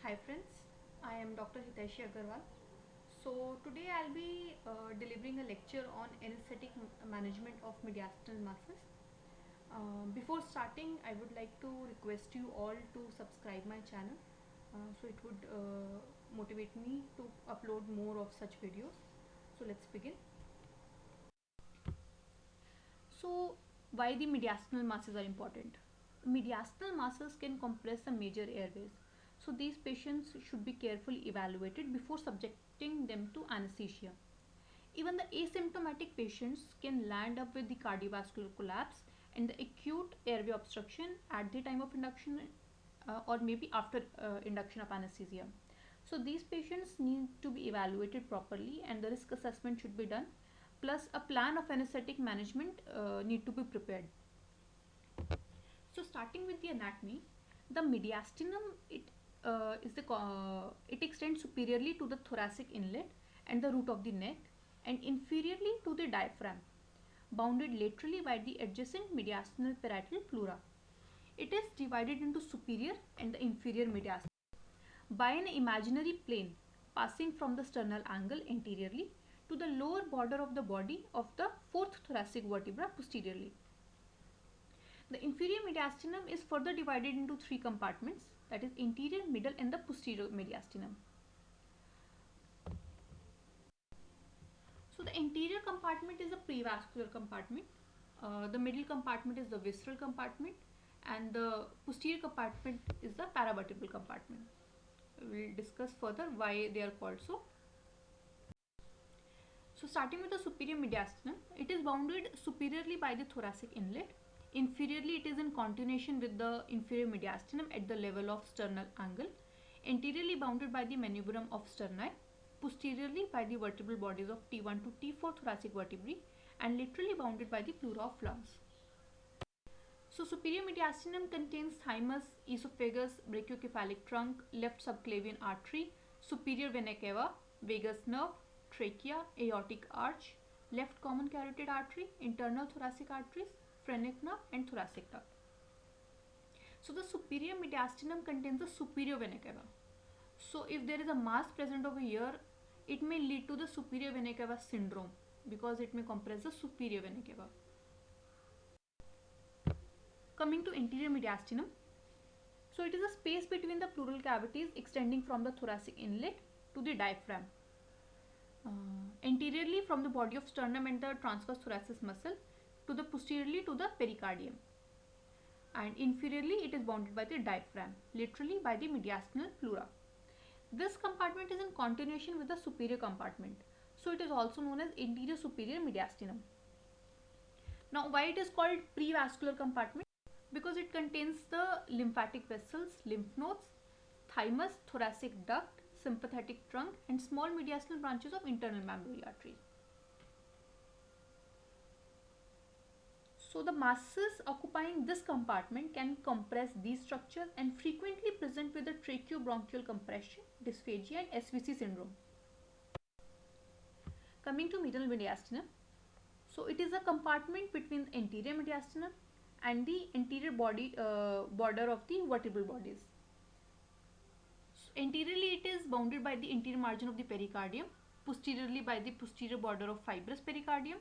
Hi friends, I am Dr. Hiteshi Agarwal. So today I'll be delivering a lecture on anesthetic management of mediastinal masses. Before starting, I would like to request you all to subscribe my channel. So it would motivate me to upload more of such videos. So let's begin. So why the mediastinal masses are important? Mediastinal masses can compress the major airways. So these patients should be carefully evaluated before subjecting them to anesthesia. Even the asymptomatic patients can land up with the cardiovascular collapse and the acute airway obstruction at the time of induction or maybe after induction of anesthesia. So these patients need to be evaluated properly and the risk assessment should be done. Plus a plan of anesthetic management need to be prepared. So starting with the anatomy, the mediastinum it extends superiorly to the thoracic inlet and the root of the neck and inferiorly to the diaphragm, bounded laterally by the adjacent mediastinal parietal pleura. It is divided into superior and the inferior mediastinum by an imaginary plane passing from the sternal angle anteriorly to the lower border of the body of the fourth thoracic vertebra posteriorly. The inferior mediastinum is further divided into three compartments, that is anterior, middle and the posterior mediastinum. So the anterior compartment is the prevascular compartment, the middle compartment is the visceral compartment and the posterior compartment is the paravertebral compartment. We will discuss further why they are called so. So starting with the superior mediastinum, it is bounded superiorly by the thoracic inlet. Inferiorly, it is in continuation with the inferior mediastinum at the level of sternal angle. Anteriorly bounded by the manubrium of sterni. Posteriorly by the vertebral bodies of T1 to T4 thoracic vertebrae and laterally bounded by the pleura of lungs. So superior mediastinum contains thymus, esophagus, brachiocephalic trunk, left subclavian artery, superior vena cava, vagus nerve, trachea, aortic arch, left common carotid artery, internal thoracic arteries, phrenic nerve and thoracic duct. So the superior mediastinum contains the superior vena cava. So if there is a mass present over here, it may lead to the superior vena cava syndrome because it may compress the superior vena cava. Coming to anterior mediastinum, so it is a space between the pleural cavities extending from the thoracic inlet to the diaphragm. Anteriorly from the body of sternum and the transverse thoracic muscle to the posteriorly to the pericardium. And inferiorly it is bounded by the diaphragm, laterally by the mediastinal pleura. This compartment is in continuation with the superior compartment. So it is also known as anterior superior mediastinum. Now why it is called prevascular compartment? Because it contains the lymphatic vessels, lymph nodes, thymus, thoracic duct, sympathetic trunk and small mediastinal branches of internal mammillary arteries. So the masses occupying this compartment can compress these structures and frequently present with a tracheobronchial compression, dysphagia and SVC syndrome. Coming to middle mediastinum. So it is a compartment between the anterior mediastinum and the anterior border of the vertebral bodies. So anteriorly it is bounded by the anterior margin of the pericardium, posteriorly by the posterior border of fibrous pericardium,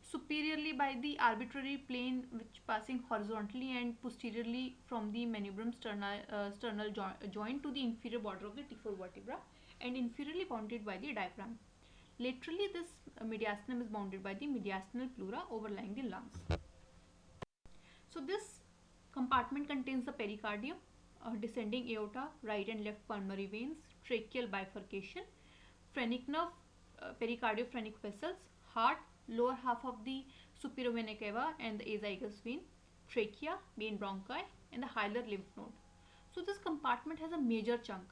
superiorly by the arbitrary plane which passing horizontally and posteriorly from the manubrium sternal joint to the inferior border of the T4 vertebra and inferiorly bounded by the diaphragm. Laterally this mediastinum is bounded by the mediastinal pleura overlying the lungs. So this compartment contains the pericardium, descending aorta, right and left pulmonary veins, tracheal bifurcation, phrenic nerve, pericardiophrenic vessels, heart, lower half of the superior vena cava and the azygous vein, trachea, main bronchi and the hilar lymph node. So this compartment has a major chunk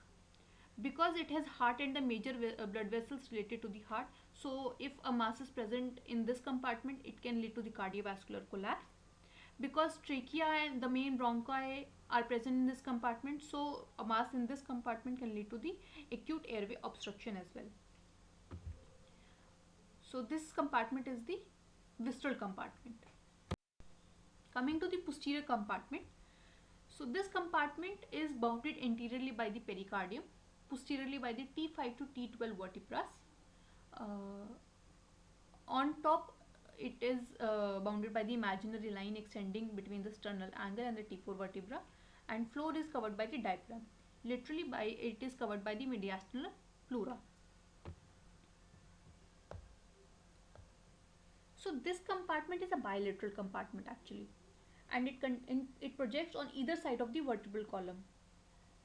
because it has heart and the major blood vessels related to the heart. So if a mass is present in this compartment, it can lead to the cardiovascular collapse. Because trachea and the main bronchi are present in this compartment, so a mass in this compartment can lead to the acute airway obstruction as well. So this compartment is the visceral compartment. Coming to the posterior compartment. So this compartment is bounded anteriorly by the pericardium, posteriorly by the T5 to T12 vertebras. Uh, on top, it is bounded by the imaginary line extending between the sternal angle and the T4 vertebra, and floor is covered by the diaphragm. Literally, by it is covered by the mediastinal pleura. So this compartment is a bilateral compartment actually, and it projects on either side of the vertebral column.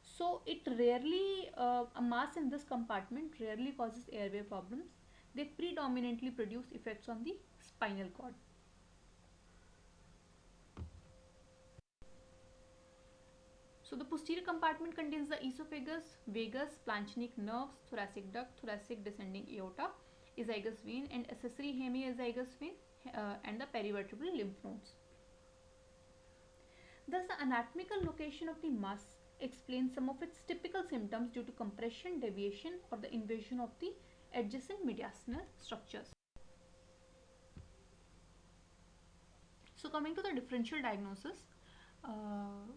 So it rarely, a mass in this compartment rarely causes airway problems. They predominantly produce effects on the spinal cord. So the posterior compartment contains the esophagus, vagus, planchinic nerves, thoracic duct, thoracic descending aorta, esophagus vein, and accessory hemiesophagus vein, and the perivertebral lymph nodes. Thus, the anatomical location of the mass explains some of its typical symptoms due to compression, deviation, or the invasion of the adjacent mediastinal structures. So, coming to the differential diagnosis, uh,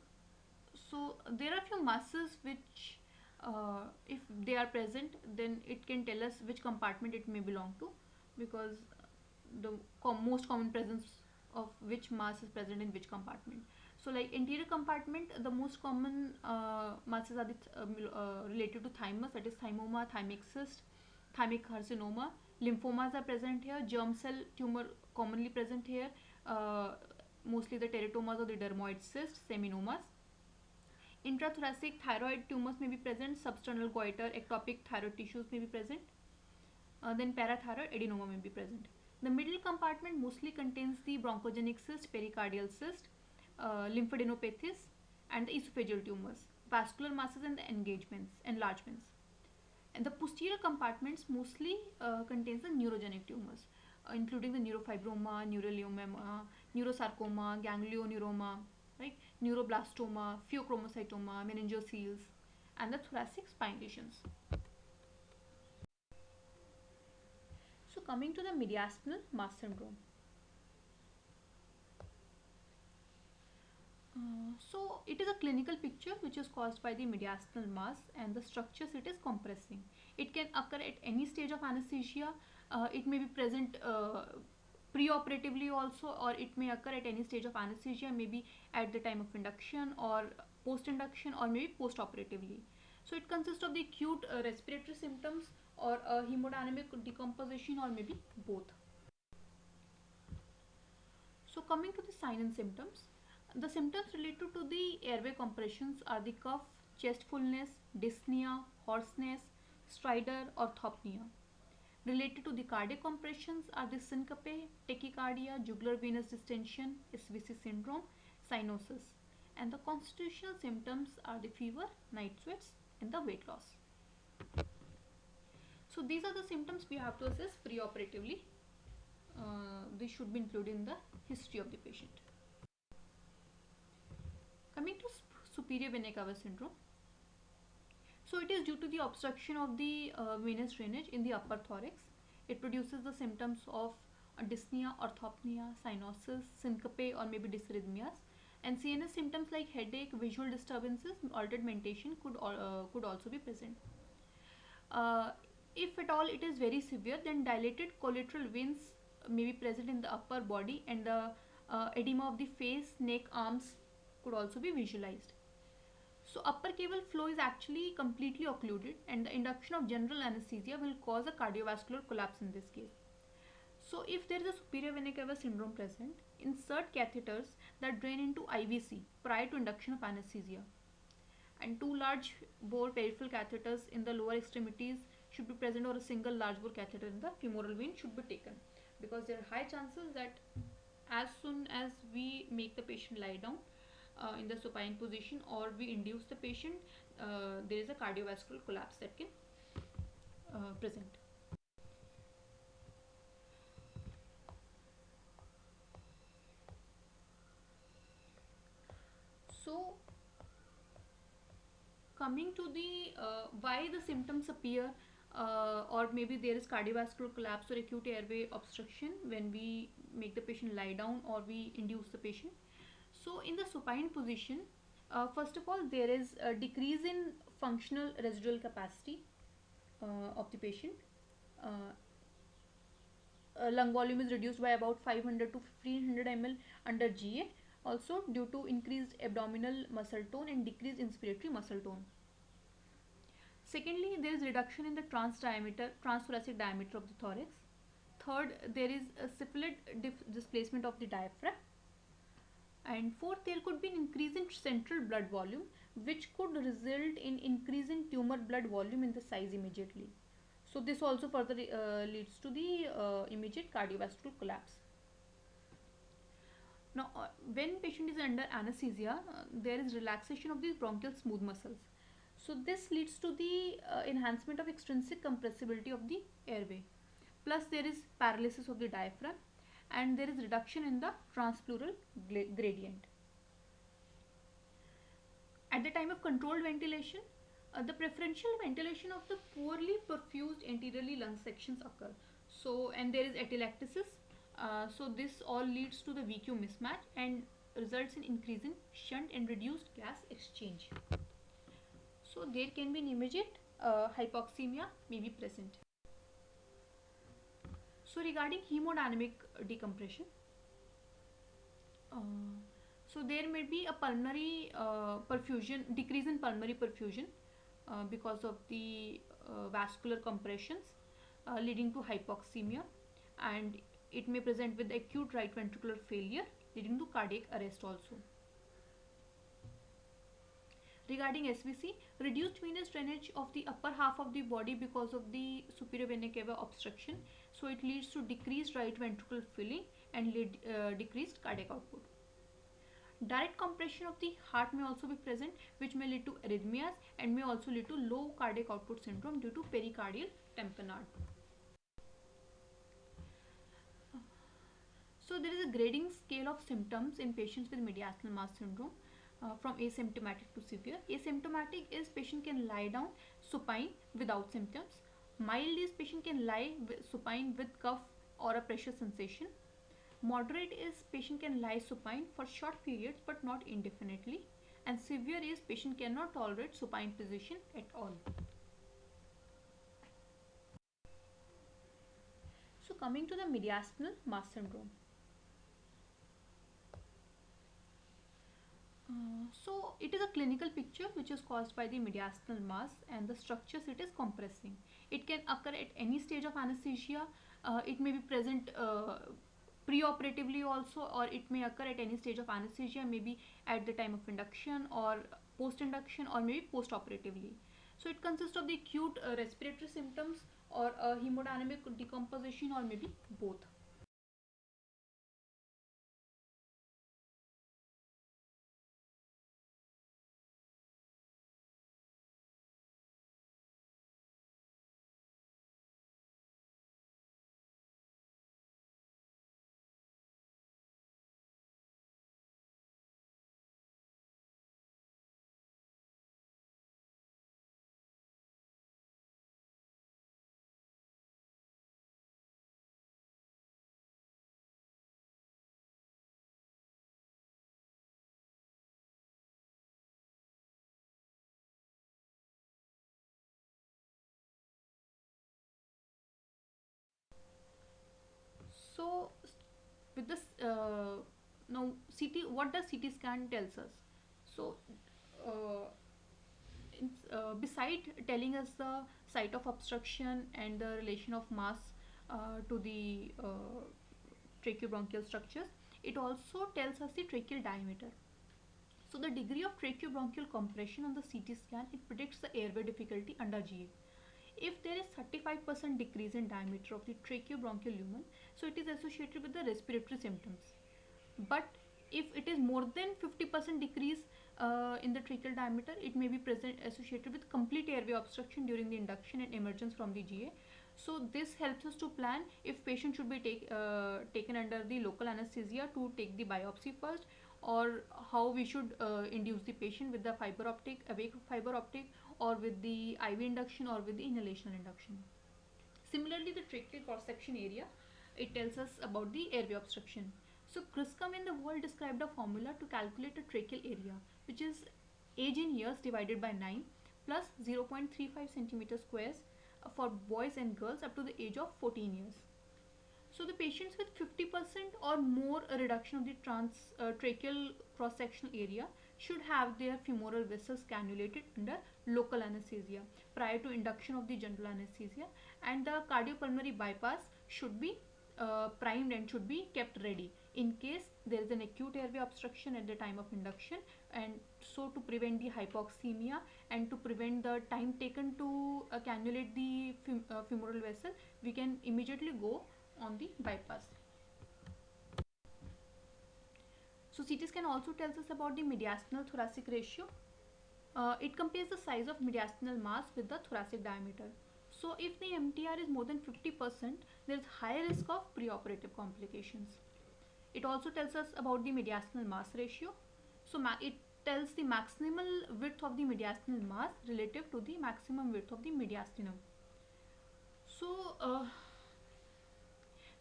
so there are few masses which, if they are present, then it can tell us which compartment it may belong to, because the most common presence of which mass is present in which compartment. So like anterior compartment, the most common masses are related to thymus, that is thymoma, thymic cyst, thymic carcinoma. Lymphomas are present here. Germ cell tumor commonly present here. Mostly the teratomas or the dermoid cysts, seminomas. Intrathoracic thyroid tumors may be present. Substernal goiter, ectopic thyroid tissues may be present. Then parathyroid adenoma may be present. The middle compartment mostly contains the bronchogenic cyst, pericardial cyst, lymphadenopathies, and the esophageal tumors, vascular masses, and the enlargements. And the posterior compartments mostly contains the neurogenic tumors, including the neurofibroma, neuroleiomyoma, neurosarcoma, ganglioneuroma, right, neuroblastoma, pheochromocytoma, meningoceles, and the thoracic spine lesions. So coming to the mediastinal mass syndrome. So it is a clinical picture which is caused by the mediastinal mass and the structures it is compressing. It can occur at any stage of anesthesia. It may be present preoperatively also, or it may occur at any stage of anesthesia, maybe at the time of induction or post-induction, or maybe post-operatively. So it consists of the acute respiratory symptoms or hemodynamic decomposition, or maybe both. So coming to the sign and symptoms, the symptoms related to the airway compressions are the cough, chest fullness, dyspnea, hoarseness, stridor or thopnia. Related to the cardiac compressions are the syncope, tachycardia, jugular venous distension, SVC syndrome, cyanosis. And the constitutional symptoms are the fever, night sweats, and the weight loss. So these are the symptoms we have to assess preoperatively. This should be included in the history of the patient. Coming to superior vena cava syndrome. So it is due to the obstruction of the venous drainage in the upper thorax. It produces the symptoms of dyspnea, orthopnea, cyanosis, syncope, or maybe dysrhythmias. And CNS symptoms like headache, visual disturbances, altered mentation could also be present. If at all it is very severe, then dilated collateral veins may be present in the upper body, and the edema of the face, neck, arms could also be visualized. So upper cable flow is actually completely occluded, and the induction of general anesthesia will cause a cardiovascular collapse in this case. So if there is a superior vena cava syndrome present, insert catheters that drain into IVC prior to induction of anesthesia. And two large bore peripheral catheters in the lower extremities should be present, or a single large bore catheter in the femoral vein should be taken, because there are high chances that as soon as we make the patient lie down in the supine position, or we induce the patient, there is a cardiovascular collapse that can present. So coming to the why the symptoms appear, or maybe there is cardiovascular collapse or acute airway obstruction when we make the patient lie down or we induce the patient. So in the supine position, First of all, there is a decrease in functional residual capacity of the patient. Uh, Lung volume is reduced by about 500 to 1500 ml under GA, also due to increased abdominal muscle tone and decreased inspiratory muscle tone. Secondly, there is reduction in the transthoracic diameter of the thorax. Third, there is a syphilic displacement of the diaphragm. And fourth, there could be an increase in central blood volume, which could result in increase in tumor blood volume in the size immediately. So this also further leads to the immediate cardiovascular collapse. Now, when patient is under anesthesia, there is relaxation of the bronchial smooth muscles. So this leads to the enhancement of extrinsic compressibility of the airway. Plus there is paralysis of the diaphragm and there is reduction in the transpleural gradient. At the time of controlled ventilation, the preferential ventilation of the poorly perfused anteriorly lung sections occur. So, and there is atelectasis. So this all leads to the VQ mismatch and results in increase in shunt and reduced gas exchange. So there can be an immediate hypoxemia may be present. So regarding hemodynamic decompression, so there may be a pulmonary perfusion, decrease in pulmonary perfusion because of the vascular compressions leading to hypoxemia, and it may present with acute right ventricular failure leading to cardiac arrest also. Regarding SVC, reduced venous drainage of the upper half of the body because of the superior vena cava obstruction. So it leads to decreased right ventricular filling and decreased cardiac output. Direct compression of the heart may also be present, which may lead to arrhythmias and may also lead to low cardiac output syndrome due to pericardial tamponade. So there is a grading scale of symptoms in patients with mediastinal mass syndrome. From asymptomatic to severe. Asymptomatic is patient can lie down supine without symptoms. Mild is patient can lie supine with cough or a pressure sensation. Moderate is patient can lie supine for short periods but not indefinitely. And severe is patient cannot tolerate supine position at all. So coming to the mediastinal mass syndrome. So it is a clinical picture which is caused by the mediastinal mass and the structures it is compressing. It can occur at any stage of anesthesia. It may be present preoperatively also, or it may occur at any stage of anesthesia, maybe at the time of induction or post-induction or maybe post-operatively. So it consists of the acute respiratory symptoms or hemodynamic decomposition or maybe both. So with this now CT, what does CT scan tells us? So uh, beside telling us the site of obstruction and the relation of mass to the tracheobronchial structures, it also tells us the tracheal diameter. So the degree of tracheobronchial compression on the CT scan, it predicts the airway difficulty under GA. If there is 35% decrease in diameter of the tracheobronchial lumen, so it is associated with the respiratory symptoms. But if it is more than 50% decrease in the tracheal diameter, it may be present associated with complete airway obstruction during the induction and emergence from the GA. So this helps us to plan if patient should be taken under the local anesthesia to take the biopsy first, or how we should induce the patient with the fiber optic, awake fiber optic, or with the IV induction or with the inhalational induction. Similarly, the tracheal cross-section area, it tells us about the airway obstruction. So Griscom in the world described a formula to calculate a tracheal area, which is age in years divided by 9 plus 0.35 centimeter squares for boys and girls up to the age of 14 years. So the patients with 50% or more a reduction of the tracheal cross-sectional area should have their femoral vessels cannulated under local anesthesia prior to induction of the general anesthesia, and the cardiopulmonary bypass should be primed and should be kept ready in case there is an acute airway obstruction at the time of induction, and so to prevent the hypoxemia and to prevent the time taken to cannulate the femoral vessel, we can immediately go on the bypass. So CT scan also tells us about the mediastinal thoracic ratio. It compares the size of mediastinal mass with the thoracic diameter. So if the MTR is more than 50%, there is high risk of preoperative complications. It also tells us about the mediastinal mass ratio. So it tells the maximal width of the mediastinal mass relative to the maximum width of the mediastinum. So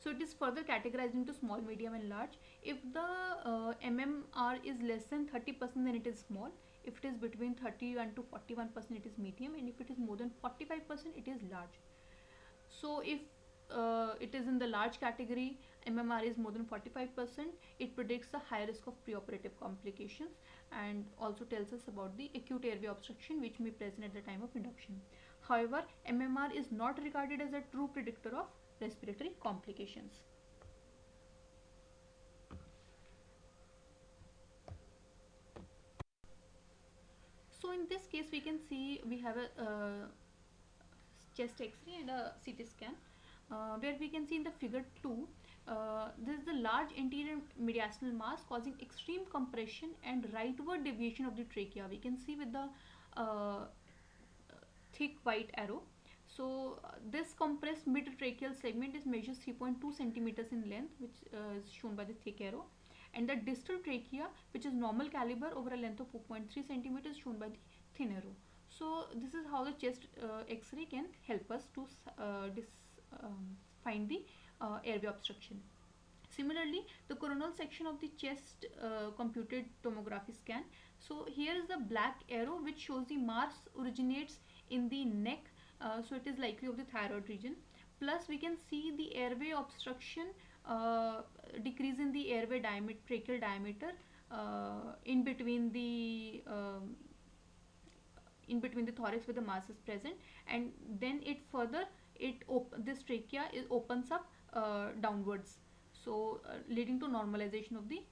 so it is further categorized into small, medium and large. If the MMR is less than 30%, then it is small. If it is between 31 to 41%, it is medium, and if it is more than 45%, it is large. So if it is in the large category, MMR is more than 45%, it predicts the high risk of preoperative complications and also tells us about the acute airway obstruction which may present at the time of induction. However, MMR is not regarded as a true predictor of respiratory complications. So in this case we can see we have a chest x-ray and a CT scan where we can see in the figure 2 this is the large anterior mediastinal mass causing extreme compression and rightward deviation of the trachea. We can see with the thick white arrow. So this compressed mid-tracheal segment is measures 3.2 centimeters in length, which is shown by the thick arrow, and the distal trachea, which is normal caliber over a length of 4.3 centimeters, shown by the thin arrow. So this is how the chest X-ray can help us to find the airway obstruction. Similarly, the coronal section of the chest computed tomography scan. So here is the black arrow which shows the mass originates in the neck, so it is likely of the thyroid region. Plus we can see the airway obstruction, decrease in the airway diameter, tracheal diameter in between the thorax where the mass is present, and then it further this trachea opens up downwards, so leading to normalization of the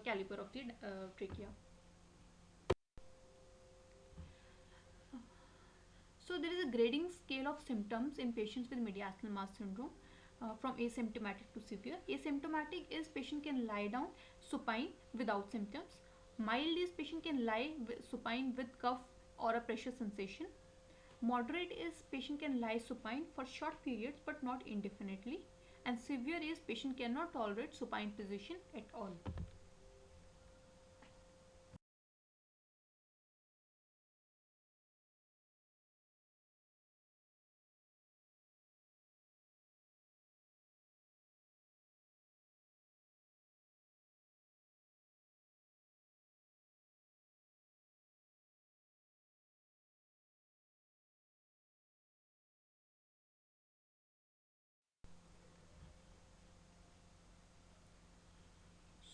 caliber of the trachea. So there is a grading scale of symptoms in patients with mediastinal mass syndrome from asymptomatic to severe. Asymptomatic is patient can lie down supine without symptoms. Mild is patient can lie supine with cough or a pressure sensation. Moderate is patient can lie supine for short periods but not indefinitely. And severe is patient cannot tolerate supine position at all.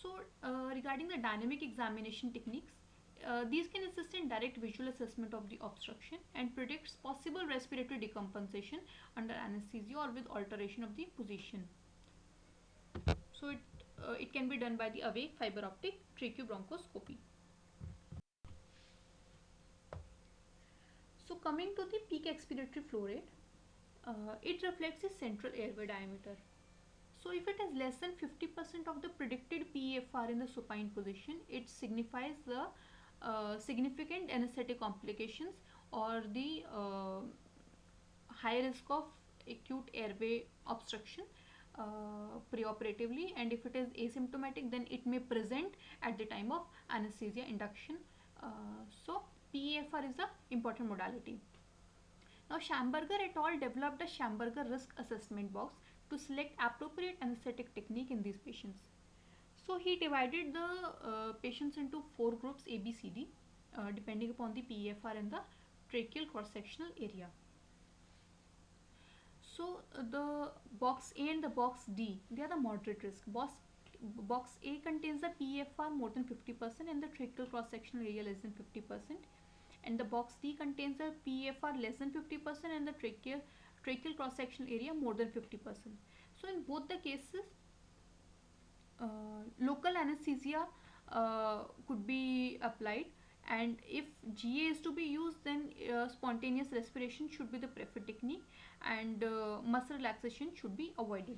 So regarding the dynamic examination techniques, these can assist in direct visual assessment of the obstruction and predicts possible respiratory decompensation under anesthesia or with alteration of the position. So it can be done by the awake fiber optic tracheobronchoscopy. So coming to the peak expiratory flow rate, it reflects the central airway diameter. So if it is less than 50% of the predicted PEFR in the supine position, it signifies the significant anesthetic complications or the high risk of acute airway obstruction preoperatively, and if it is asymptomatic, then it may present at the time of anesthesia induction. So PEFR is the important modality. Now Schamberger et al. Developed a Schamberger risk assessment box to select appropriate anesthetic technique in these patients. So he divided the patients into 4 groups A, B, C, D. depending upon the PEFR and the tracheal cross-sectional area. So the box A and the box D, they are the moderate risk. Box A contains the PEFR more than 50% and the tracheal cross-sectional area less than 50%. And the box D contains the PEFR less than 50% and the tracheal cross-sectional area more than 50%. So in both the cases, local anesthesia could be applied, and if GA is to be used, then spontaneous respiration should be the preferred technique, and muscle relaxation should be avoided.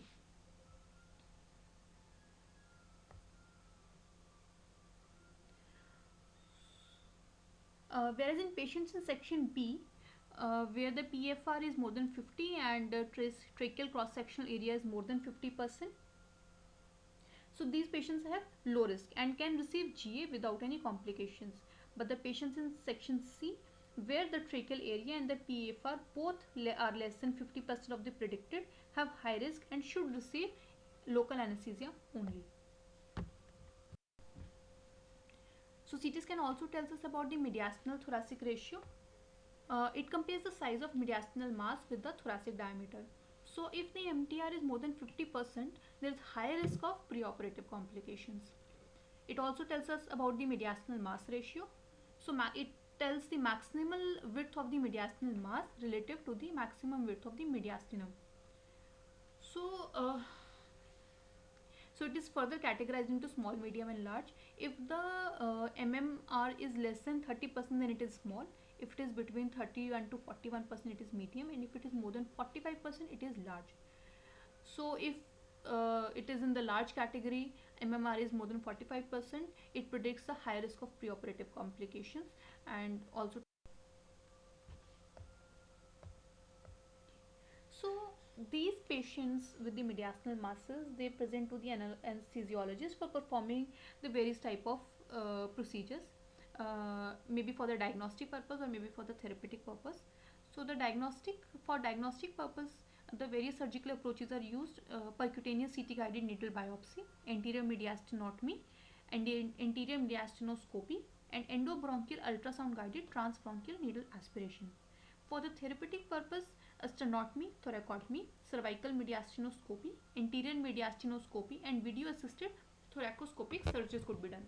Whereas in patients in section B, where the PFR is more than 50 and tracheal cross-sectional area is more than 50%, so these patients have low risk and can receive GA without any complications. But the patients in section C, where the tracheal area and the PFR both are less than 50% of the predicted, have high risk and should receive local anesthesia only. So CT scan also tells us about the mediastinal thoracic ratio. It compares the size of mediastinal mass with the thoracic diameter. So if the MTR is more than 50%, there is high risk of preoperative complications. It also tells us about the mediastinal mass ratio. So it tells the maximal width of the mediastinal mass relative to the maximum width of the mediastinum. So it is further categorized into small, medium and large. If the MMR is less than 30%, then it is small. If it is between 31 to 41%, it is medium, and if it is more than 45%, it is large. So if it is in the large category, MMR is more than 45%, it predicts a high risk of preoperative complications. And also, so these patients with the mediastinal masses, they present to the anesthesiologist for performing the various type of procedures, maybe for the diagnostic purpose or maybe for the therapeutic purpose. So the diagnostic purpose, the various surgical approaches are used: percutaneous CT guided needle biopsy, anterior mediastinotomy, and anterior mediastinoscopy, and endobronchial ultrasound guided transbronchial needle aspiration. For the therapeutic purpose, a sternotomy, thoracotomy, cervical mediastinoscopy, anterior mediastinoscopy, and video assisted thoracoscopic surgeries could be done.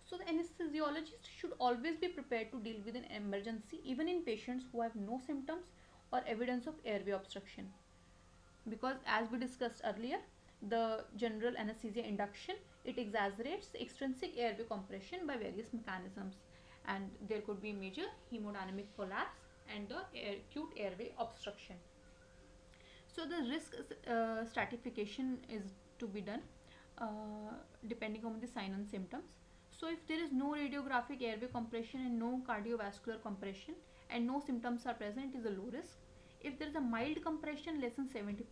So the anesthesiologist should always be prepared to deal with an emergency even in patients who have no symptoms or evidence of airway obstruction. Because as we discussed earlier, the general anesthesia induction, it exaggerates the extrinsic airway compression by various mechanisms, and there could be major hemodynamic collapse and the acute airway obstruction. So the risk stratification is to be done depending on the sign and symptoms. So if there is no radiographic airway compression and no cardiovascular compression and no symptoms are present, it is a low risk. If there is a mild compression less than 70%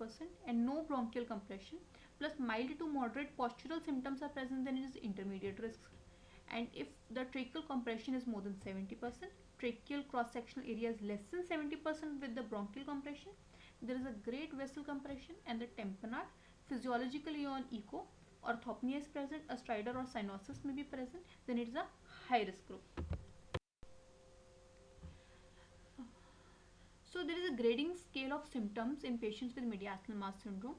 and no bronchial compression plus mild to moderate postural symptoms are present, then it is intermediate risk. And if the tracheal compression is more than 70%, tracheal cross-sectional area is less than 70% with the bronchial compression, there is a great vessel compression and the tamponade, physiologically on echo, orthopnea is present, a stridor or cyanosis may be present, then it is a high risk group. So there is a grading scale of symptoms in patients with mediastinal mass syndrome,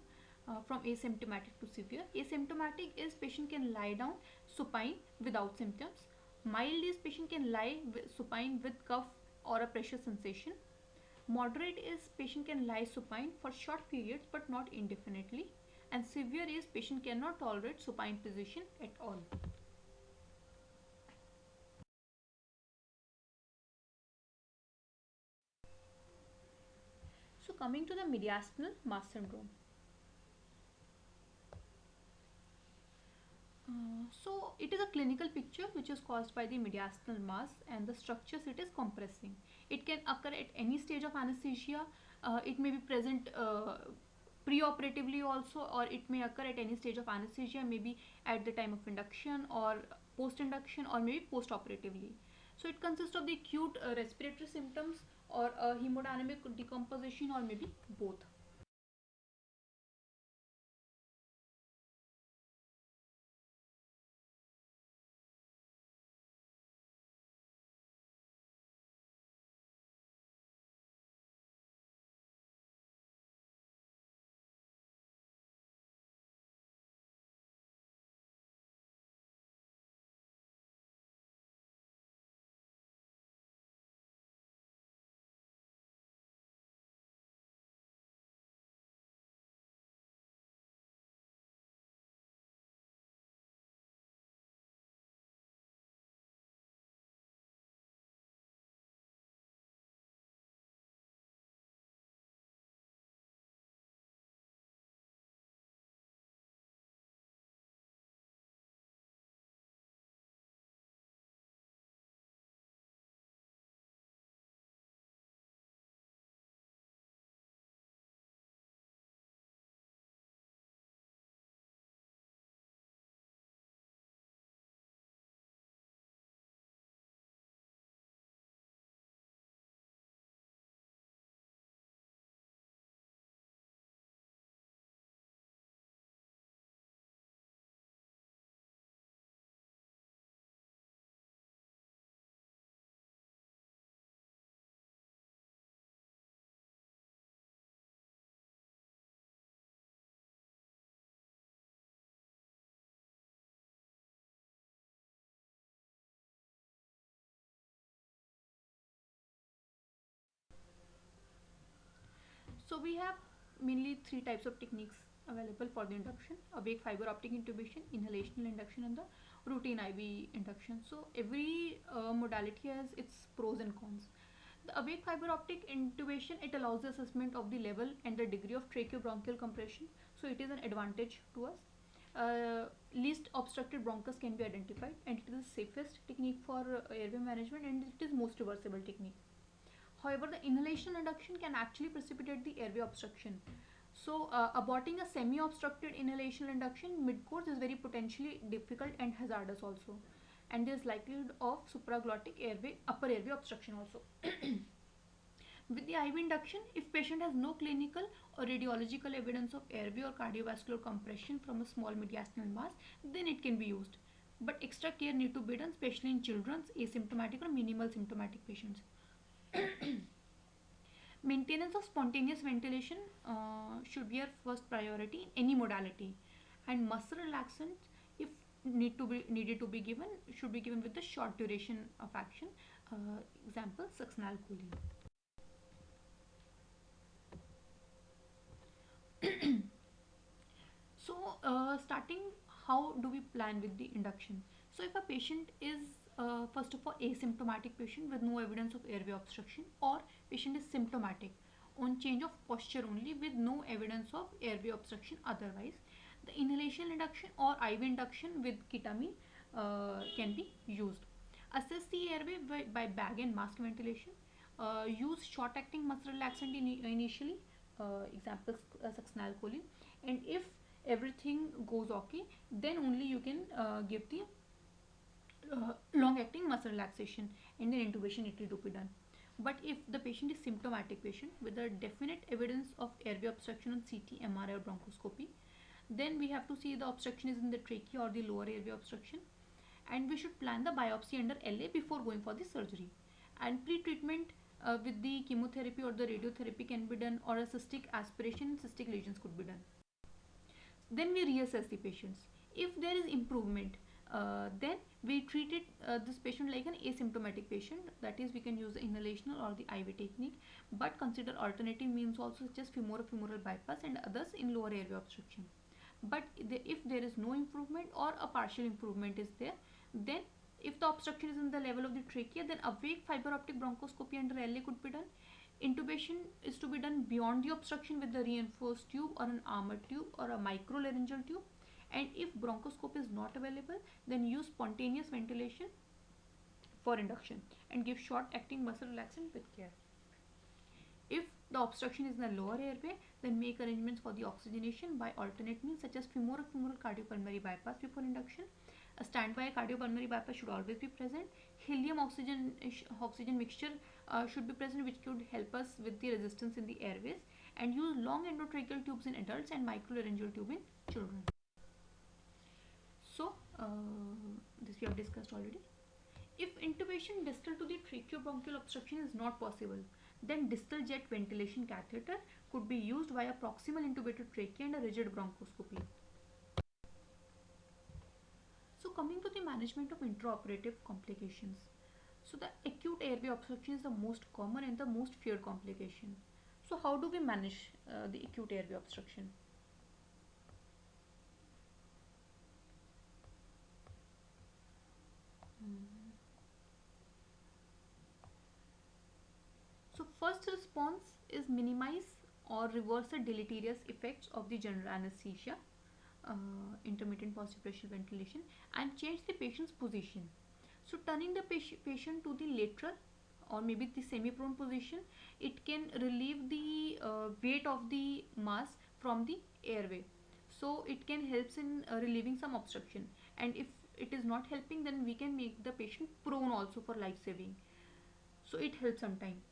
from asymptomatic to severe. Asymptomatic is patient can lie down supine without symptoms. Mild is patient can lie supine with cough or a pressure sensation. Moderate is patient can lie supine for short periods but not indefinitely. And severe is patient cannot tolerate supine position at all. So coming to the mediastinal mass syndrome. So it is a clinical picture which is caused by the mediastinal mass and the structures it is compressing. It can occur at any stage of anesthesia. It may be present preoperatively also, or it may occur at any stage of anesthesia, maybe at the time of induction or post-induction or maybe post-operatively. So it consists of the acute respiratory symptoms or hemodynamic decomposition or maybe both. So we have mainly three types of techniques available for the induction: awake fiber optic intubation, inhalational induction, and the routine IV induction. So every modality has its pros and cons. The awake fiber optic intubation, it allows the assessment of the level and the degree of tracheobronchial compression. So it is an advantage to us. Least obstructed bronchus can be identified, and it is the safest technique for airway management, and it is most reversible technique. However, the inhalation induction can actually precipitate the airway obstruction. So, aborting a semi-obstructed inhalation induction mid-course is very potentially difficult and hazardous also. And there is likelihood of supraglottic airway, upper airway obstruction also. With the IV induction, if patient has no clinical or radiological evidence of airway or cardiovascular compression from a small mediastinal mass, then it can be used. But extra care need to be done, especially in children's asymptomatic or minimal symptomatic patients. Maintenance of spontaneous ventilation should be our first priority in any modality, and muscle relaxants, if needed to be given, should be given with a short duration of action. Example, succinylcholine. So, starting, how do we plan with the induction? So, if a patient is first of all asymptomatic patient with no evidence of airway obstruction, or patient is symptomatic on change of posture only with no evidence of airway obstruction otherwise, the inhalation induction or IV induction with ketamine can be used. Assess the airway by bag and mask ventilation. Use short acting muscle relaxant initially, example succinylcholine, and if everything goes okay, then only you can give the long acting muscle relaxation, and then intubation need to be done. But if the patient is symptomatic patient with a definite evidence of airway obstruction on CT, MRI or bronchoscopy, then we have to see the obstruction is in the trachea or the lower airway obstruction, and we should plan the biopsy under LA before going for the surgery. And pre-treatment with the chemotherapy or the radiotherapy can be done, or a cystic aspiration, cystic lesions could be done. Then we reassess the patients. If there is improvement, then we treat this patient like an asymptomatic patient, that is we can use the inhalational or the IV technique, but consider alternative means also, such as femoral bypass and others in lower airway obstruction. But if there is no improvement or a partial improvement is there, then if the obstruction is in the level of the trachea, then awake fiber optic bronchoscopy under LA could be done. Intubation is to be done beyond the obstruction with the reinforced tube or an armored tube or a microlaryngeal tube. And if bronchoscope is not available, then use spontaneous ventilation for induction and give short acting muscle relaxant with care. If the obstruction is in the lower airway, then make arrangements for the oxygenation by alternate means, such as femoral cardiopulmonary bypass before induction. A standby cardiopulmonary bypass should always be present. Helium oxygen mixture should be present, which could help us with the resistance in the airways. And use long endotracheal tubes in adults and microlaryngeal tube in children. So, this we have discussed already. If intubation distal to the tracheobronchial obstruction is not possible, then distal jet ventilation catheter could be used via proximal intubated trachea and a rigid bronchoscopy. So, coming to the management of intraoperative complications. So, the acute airway obstruction is the most common and the most feared complication. So, how do we manage the acute airway obstruction? So, first response is minimize or reverse the deleterious effects of the general anesthesia, intermittent positive pressure ventilation, and change the patient's position. So, turning the patient to the lateral or maybe the semi-prone position, it can relieve the weight of the mass from the airway. So, it can help in relieving some obstruction. And if it is not helping, then we can make the patient prone also for life saving. So, it helps sometimes.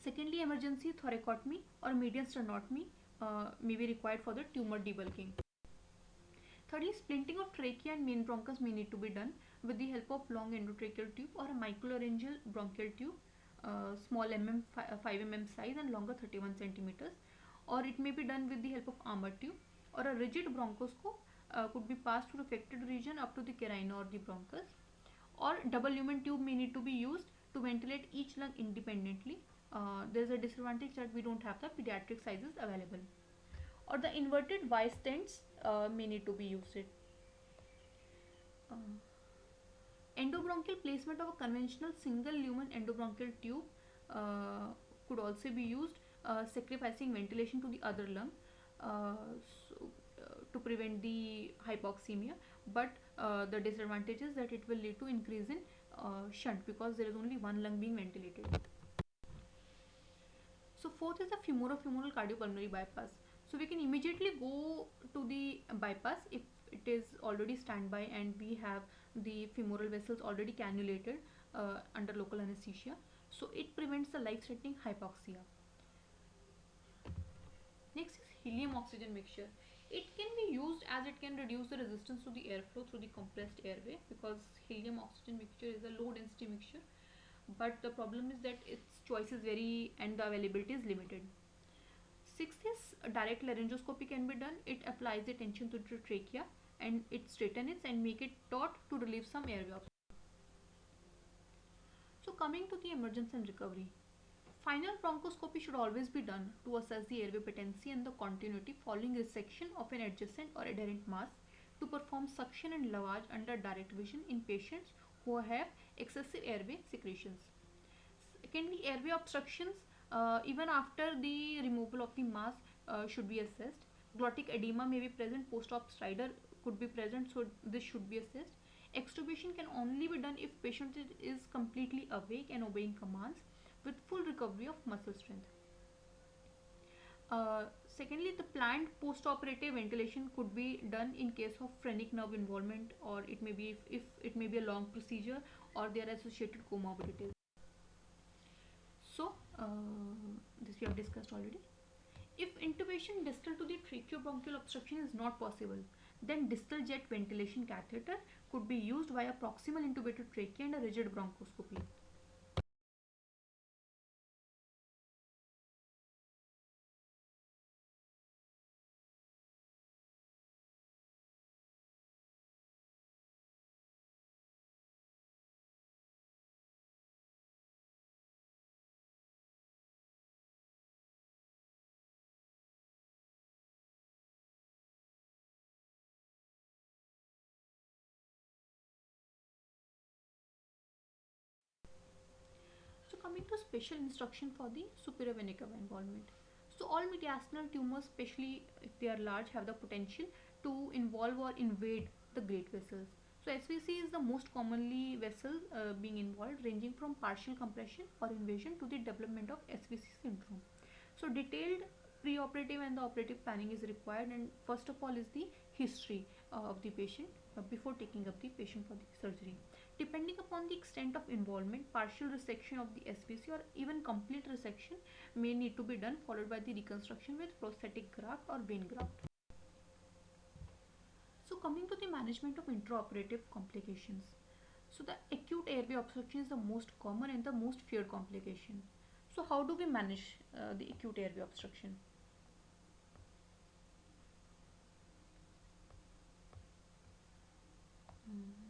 Secondly, emergency thoracotomy or median sternotomy may be required for the tumor debulking. Thirdly, splinting of trachea and main bronchus may need to be done with the help of long endotracheal tube or a microlaryngeal bronchial tube, small 5 mm size and longer 31 centimeters, or it may be done with the help of armored tube, or a rigid bronchoscope could be passed through affected region up to the carina or the bronchus, or double lumen tube may need to be used to ventilate each lung independently. There's a disadvantage that we don't have the pediatric sizes available, or the inverted Y stents may need to be used. Uh, Endobronchial placement of a conventional single lumen endobronchial tube uh, could also be used, sacrificing ventilation to the other lung, uh, so, to prevent the hypoxemia. But the disadvantage is that it will lead to increase in shunt, because there is only one lung being ventilated. So fourth is the femoral cardiopulmonary bypass. So we can immediately go to the bypass if it is already standby and we have the femoral vessels already cannulated under local anesthesia. So it prevents the life-threatening hypoxia. Next is helium oxygen mixture. It can be used as it can reduce the resistance to the airflow through the compressed airway, because helium oxygen mixture is a low density mixture, but the problem is that its choice is very and the availability is limited. Sixth is direct laryngoscopy can be done. It applies the tension to the trachea and it straightens it and make it taut to relieve some airway obstruction. So coming to the emergence and recovery. Final bronchoscopy should always be done to assess the airway patency and the continuity following resection of an adjacent or adherent mass, to perform suction and lavage under direct vision in patients who have excessive airway secretions. Secondly, airway obstructions, even after the removal of the mass, should be assessed. Glottic edema may be present, post-op stridor could be present, so this should be assessed. Extubation can only be done if patient is completely awake and obeying commands, with full recovery of muscle strength. Secondly, the planned post-operative ventilation could be done in case of phrenic nerve involvement, or it may be if it may be a long procedure or their associated comorbidities. So, this we have discussed already. If intubation distal to the tracheobronchial obstruction is not possible, then distal jet ventilation catheter could be used via proximal intubated trachea and a rigid bronchoscopy. So coming to special instruction for the superior vena cava involvement. So all mediastinal tumors, especially if they are large, have the potential to involve or invade the great vessels. So SVC is the most commonly vessel being involved, ranging from partial compression or invasion to the development of SVC syndrome. So detailed pre-operative and the operative planning is required, and first of all is the history of the patient before taking up the patient for the surgery. Depending upon the extent of involvement, partial resection of the SVC or even complete resection may need to be done, followed by the reconstruction with prosthetic graft or vein graft. So coming to the management of intraoperative complications. So the acute airway obstruction is the most common and the most feared complication. So how do we manage the acute airway obstruction? Mm.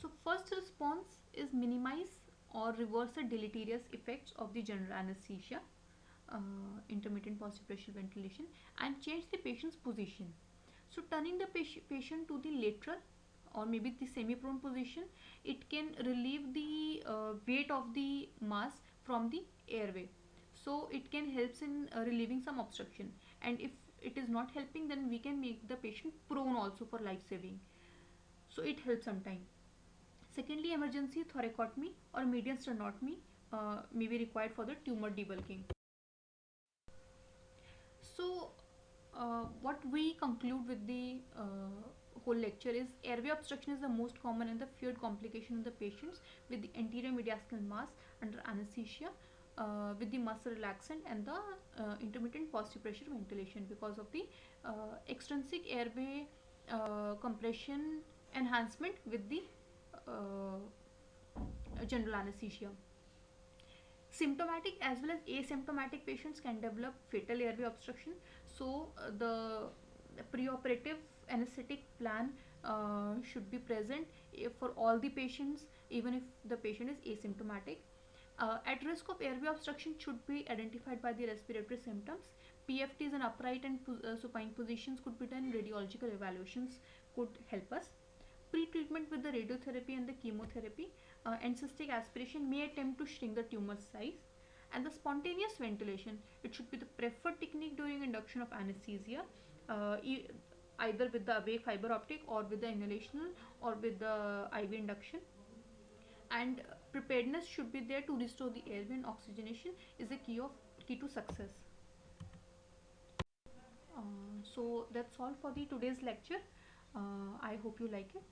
So first response is minimize or reverse the deleterious effects of the general anesthesia, intermittent positive pressure ventilation, and change the patient's position. So turning the patient to the lateral or maybe the semi-prone position, it can relieve the weight of the mass from the airway. So it can help in relieving some obstruction. And if it is not helping, then we can make the patient prone also for life saving. So it helps sometimes. Secondly, emergency thoracotomy or median sternotomy may be required for the tumor debulking. So, what we conclude with the whole lecture is airway obstruction is the most common and the feared complication in the patients with the anterior mediastinal mass under anesthesia, with the muscle relaxant and the intermittent positive pressure ventilation, because of the extrinsic airway compression enhancement with the general anesthesia. Symptomatic as well as asymptomatic patients can develop fatal airway obstruction. So the preoperative anesthetic plan should be present for all the patients, even if the patient is asymptomatic. At risk of airway obstruction should be identified by the respiratory symptoms. PFTs and upright and supine positions could be done. Radiological evaluations could help us. Pre-treatment with the radiotherapy and the chemotherapy and cystic aspiration may attempt to shrink the tumor size. And the spontaneous ventilation, it should be the preferred technique during induction of anesthesia, uh, e- either with the awake fiber optic or with the inhalational or with the IV induction. And preparedness should be there to restore the airway, and oxygenation is a key to success. So that's all for the today's lecture. I hope you like it.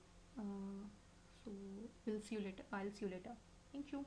So we'll see you later. I'll see you later. Thank you.